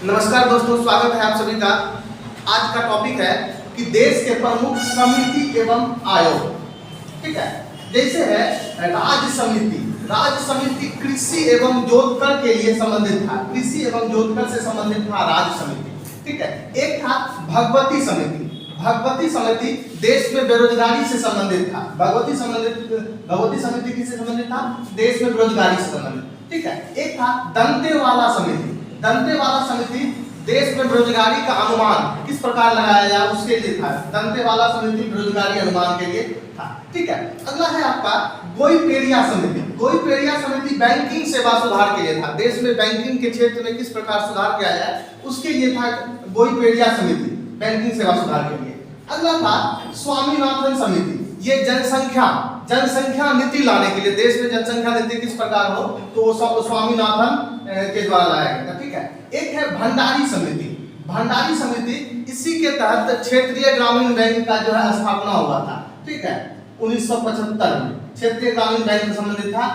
नमस्कार दोस्तों, स्वागत है आप सभी का। आज का टॉपिक है कि देश के प्रमुख समिति एवं आयोग। ठीक है, जैसे है राज्य समिति। राज्य समिति कृषि एवं जोतकर के लिए संबंधित था। कृषि एवं जोतकर से संबंधित था राज्य समिति। ठीक है, एक था भगवती समिति। भगवती समिति देश में बेरोजगारी से संबंधित था। भगवती समिति किससे संबंधित था? देश में बेरोजगारी से संबंधित। ठीक है, एक था दंतेवाला समिति। दंतेवाला समिति देश में बेरोजगारी का अनुमान किस प्रकार लगाया जाए उसके लिए था। दंतेवाला समिति बेरोजगारी अनुमान के लिए था। ठीक है, अगला है आपका गोईपेड़िया समिति। गोईपेड़िया समिति बैंकिंग सेवा सुधार के लिए था। देश में बैंकिंग के क्षेत्र में किस प्रकार सुधार किया जाए उसके लिए था गोईपेड़िया समिति, बैंकिंग सेवा सुधार के लिए। अगला था स्वामीनाथन समिति। ये जनसंख्या नीति लाने के लिए, देश में जनसंख्या नीति किस प्रकार हो तो वो स्वामीनाथन के द्वारा लाया गया था। ठीक है, एक है भंडारी समिति। भंडारी समिति इसी के तहत क्षेत्रीय ग्रामीण बैंक का जो है स्थापना हुआ था। ठीक है, 1975 में क्षेत्रीय ग्रामीण बैंक से संबंधित था।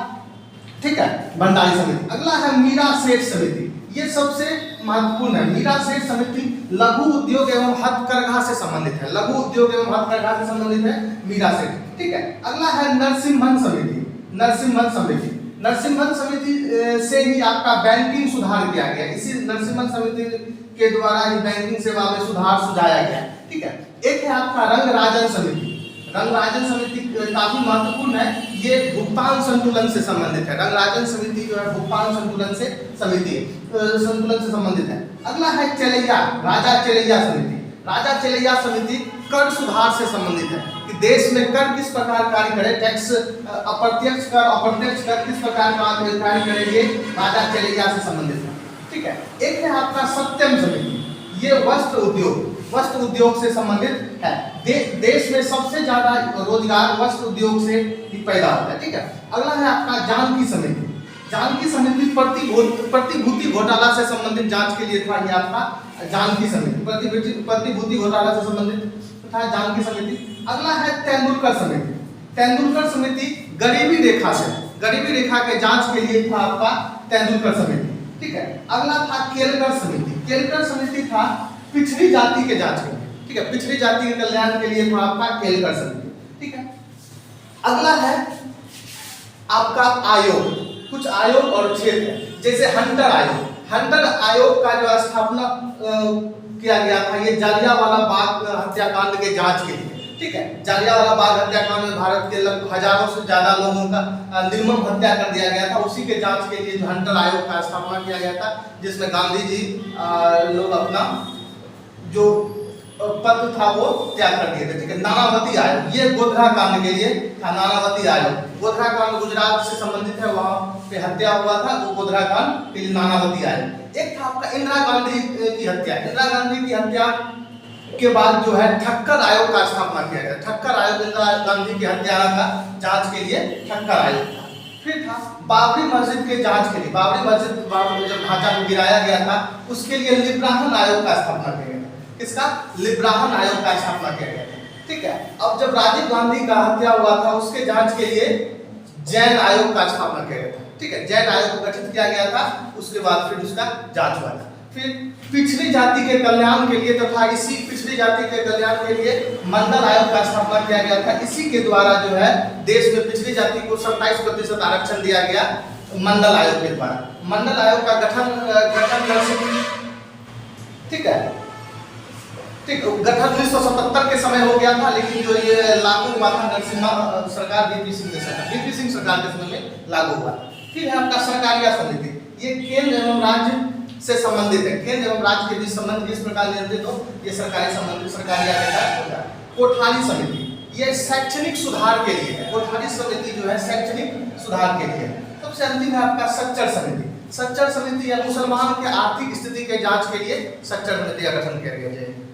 ठीक है, भंडारी समिति। अगला है मीरा सेठ समिति। ये सबसे महत्वपूर्ण है। मीरा सेठ समिति लघु उद्योग एवं हथकरघा से संबंधित है। लघु उद्योग एवं हथकरघा से संबंधित है मीरा सेठ। ठीक है, अगला है नरसिम्हन समिति। नरसिम्हन समिति से ही आपका बैंकिंग सुधार किया गया। इसी नरसिम्हन समिति के द्वारा ही बैंकिंग सेवा में सुधार सुझाया गया। ठीक है, एक है आपका रंगराजन समिति। रंगराजन समिति काफी महत्वपूर्ण है। ये भुगतान संतुलन से संबंधित है। रंगराजन समिति जो है भुगतान संतुलन से संबंधित है। अगला है राजा चेलैया समिति। राजा चेलैया समिति कर सुधार से संबंधित है कि देश में कर किस प्रकार कार्य करे, टैक्स अप्रत्यक्ष कर अप्रत्यक्ष कर किस प्रकार कार्य करेंगे, राजा चेलैया से संबंधित है। ठीक है, एक है आपका सत्यम समिति। ये वस्त्र उद्योग से संबंधित है। देश में सबसे ज्यादा रोजगार वस्त्र उद्योग से ही पैदा होता है। ठीक है, अगला है आपका जानकी समिति। जानकी समिति प्रतिभूति घोटाला से संबंधित जांच के लिए था। ये आपका जानकी समिति प्रतिभूति घोटाला से संबंधित था जानकी समिति। अगला है तेंदुलकर समिति। तेंदुलकर समिति गरीबी रेखा के जांच के लिए था आपका तेंदुलकर समिति। ठीक है, अगला था केलकर समिति। केलकर समिति था पिछड़ी जाति के जांच के लिए। ठीक है, पिछड़ी जाति के कल्याण के लिए था आपका केलकर समिति। ठीक है, अगला है आपका आयोग। कुछ आयोग और क्षेत्र जैसे हंटर आयोग का जो स्थापना किया गया था ये जालियांवाला बाग हत्याकांड के जांच के लिए। ठीक है, जालियांवाला बाग हत्याकांड में भारत के लगभग हजारों से ज्यादा लोगों का निर्मम हत्या कर दिया गया था। उसी के जांच के लिए जो हंटर आयोग का स्थापना किया गया था, जिसमें गांधी जी लोग अपना जो पद था वो त्याग कर दिए थे। ठीक है, नानावती आयोग ये गोधरा कांड के लिए था। नानावती आयोग गोधरा कांड गुजरात से संबंधित है, वहां पे हत्या हुआ था, वो गोधरा कांड के लिए नानावती आयोग। एक था आपका इंदिरा गांधी की हत्या। इंदिरा गांधी की हत्या के बाद जो है ठक्कर आयोग का स्थापना किया गया। ठक्कर आयोग इंदिरा गांधी की हत्या का जांच के लिए ठक्कर आयोग था। फिर था बाबरी मस्जिद के जांच के लिए। बाबरी मस्जिद जब ढांचा को गिराया गया था उसके लिए लिब्राहन आयोग का स्थापना किया गया। इसका लिब्राहन आयोग का स्थापना किया गया था। ठीक है, अब जब राजीव गांधी का हत्या हुआ था उसके जांच के लिए जैन आयोग का स्थापना किया गया था। ठीक है, जैन आयोग को गठित किया गया था। उसके बाद फिर उसका जांच हुआ था। फिर पिछड़ी जाति के कल्याण के लिए तथा इसी पिछड़ी जाति के कल्याण के लिए मंडल आयोग का स्थापना किया गया था। इसी के द्वारा जो है देश में पिछड़ी जाति को 27% आरक्षण दिया गया मंडल आयोग के द्वारा। मंडल आयोग का गठन ठीक है, गठन 1977 के समय हो गया था, लेकिन जो ये लागू हुआ था नरसिम्हा सरकार वीपी सिंह सरकार के समय में लागू हुआ। फिर है आपका सरकारिया समिति। ये केंद्र एवं राज्य से संबंधित है। केंद्र एवं राज्य के बीच संबंध किस प्रकार नियंत्रित हो, ये सरकारिया के तहत होगा। कोठारी समिति ये शैक्षणिक सुधार के लिए है। कोठारी समिति जो है शैक्षणिक सुधार के लिए है। सबसे अंतिम है आपका सच्चर समिति। सच्चर समिति या मुसलमान के आर्थिक स्थिति के जांच के लिए सच्चर समिति का गठन किया गया है।